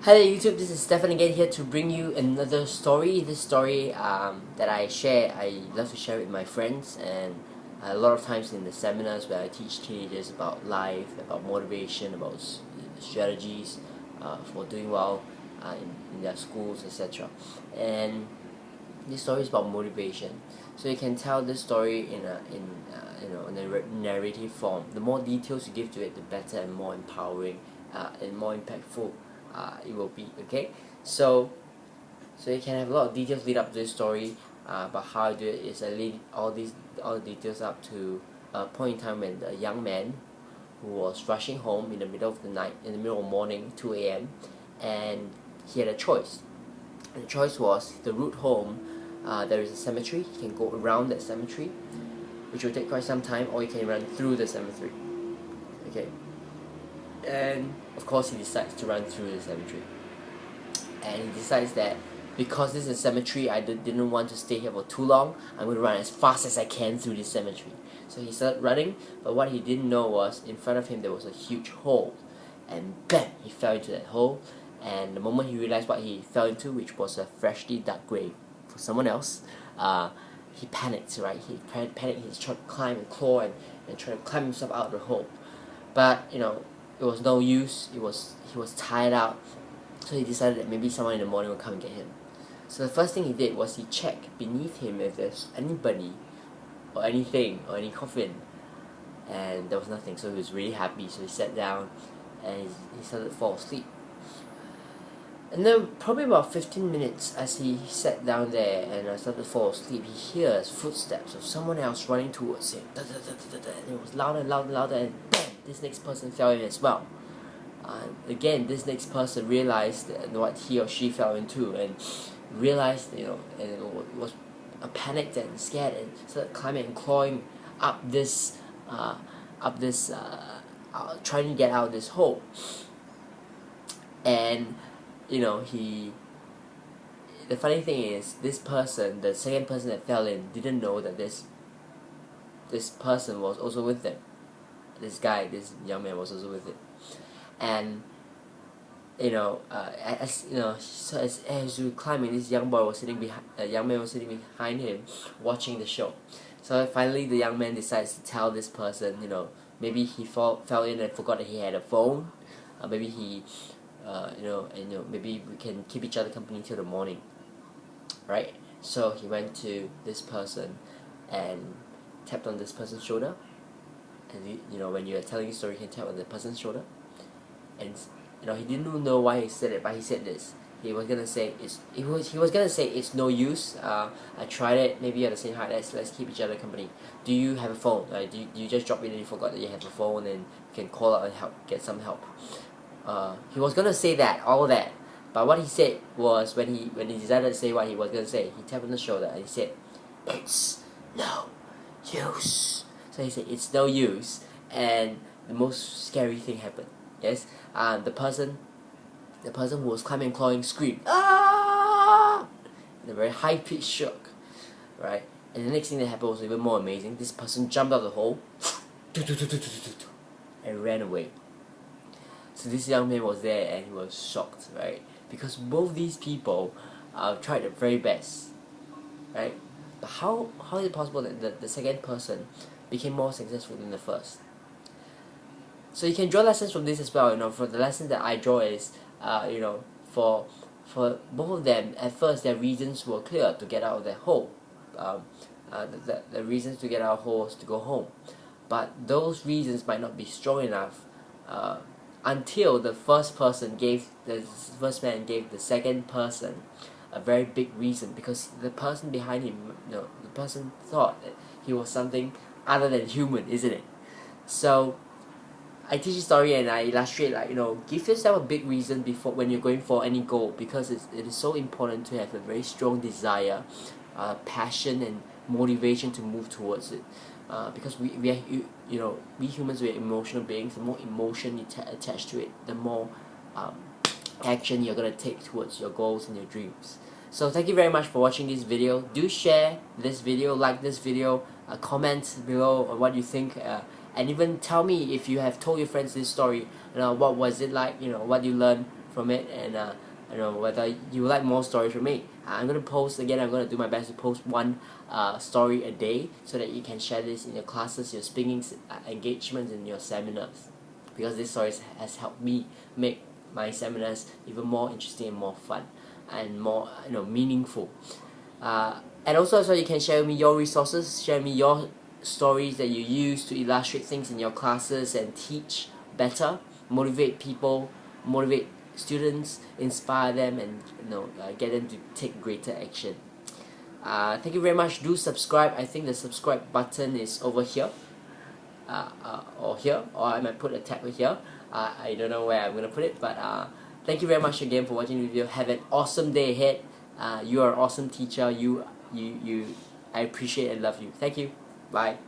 Hi there YouTube, this is Stephan again here to bring you another story. This story that I share, I love to share with my friends, and a lot of times in the seminars where I teach teenagers about life, about motivation, about strategies for doing well in their schools, etc. And this story is about motivation. So you can tell this story in a narrative form. The more details you give to it, the better and more empowering and more impactful it will be. Okay, so you can have a lot of details lead up to this story, but how I do it is I lead all the details up to a point in time when a young man who was rushing home in the middle of the night, in the middle of morning, 2 a.m., and he had a choice. And the choice was the route home. There is a cemetery. He can go around that cemetery, which will take quite some time, or he can run through the cemetery. Okay, and of course he decides to run through the cemetery, and he decides that because this is a cemetery, I didn't want to stay here for too long. I'm going to run as fast as I can through this cemetery. So he started running, but what he didn't know was in front of him there was a huge hole, and bam, he fell into that hole. And the moment he realized what he fell into, which was a freshly dug grave for someone else, he panicked, right? He panicked, he tried to climb and claw and try to climb himself out of the hole. But, it was no use. He was tired out. So he decided that maybe someone in the morning will come and get him. So the first thing he did was he checked beneath him if there's anybody or anything or any coffin, and there was nothing. So he was really happy. So he sat down and he started to fall asleep. And then probably about 15 minutes as he sat down there and started to fall asleep, he hears footsteps of someone else running towards him. Da, da, da, da, da, and it was louder and louder and louder, and bam, this next person fell in as well. Again, this next person realized what he or she fell into, and realized, and was panicked and scared, and started climbing and clawing up this, trying to get out of this hole. And the funny thing is, this person, the second person that fell in, didn't know that this person was also with them. This young man was also with him. And as we were climbing, this young man was sitting behind him, watching the show. So finally, the young man decides to tell this person, maybe he fell in and forgot that he had a phone. Maybe he, maybe we can keep each other company till the morning, right? So he went to this person and tapped on this person's shoulder. And when you're telling a story, you can tap on the person's shoulder. And he didn't know why he said it, but he said this. He was gonna say it's no use. I tried it. Maybe you're the same height. Let's keep each other company. Do you have a phone? Do you just drop in and you forgot that you have a phone and you can call out and get some help? He was gonna say all that, but what he said was when he decided to say what he was gonna say, he tapped on the shoulder and he said, "It's no use." So he said, "It's no use," and the most scary thing happened. Yes, the person who was climbing and clawing screamed, "Ah!" in a very high pitched shook, right? And the next thing that happened was even more amazing. This person jumped out of the hole and ran away. So this young man was there and he was shocked, right? Because both these people tried their very best, right? But how is it possible that the second person became more successful than the first? So you can draw lessons from this as well. For the lesson that I draw is, for both of them, at first their reasons were clear to get out of their hole. The reasons to get out of the hole was to go home, but those reasons might not be strong enough until the first man gave the second person a very big reason, because the person behind him, the person thought that he was something other than human, isn't it? So I teach a story and I illustrate give yourself a big reason when you're going for any goal, because it is so important to have a very strong desire, passion and motivation to move towards it. Because we humans, we are emotional beings. The more emotion attached to it, the more action you're gonna take towards your goals and your dreams. So thank you very much for watching this video. Do share this video, like this video, comment below on what you think, and even tell me if you have told your friends this story. What was it like? What you learned from it, and I don't know whether you like more stories from me. I'm gonna post again. I'm gonna do my best to post one story a day so that you can share this in your classes, your speaking engagements, and your seminars. Because this story has helped me make my seminars even more interesting and more fun and more meaningful. And also, so you can share with me your resources, share with me your stories that you use to illustrate things in your classes and teach better, motivate people, motivate students, inspire them, and get them to take greater action. Thank you very much. Do subscribe. I think the subscribe button is over here, or here, or I might put a tag here. I don't know where I'm gonna put it, but thank you very much again for watching the video. Have an awesome day ahead. You are an awesome teacher. I appreciate and love you. Thank you. Bye.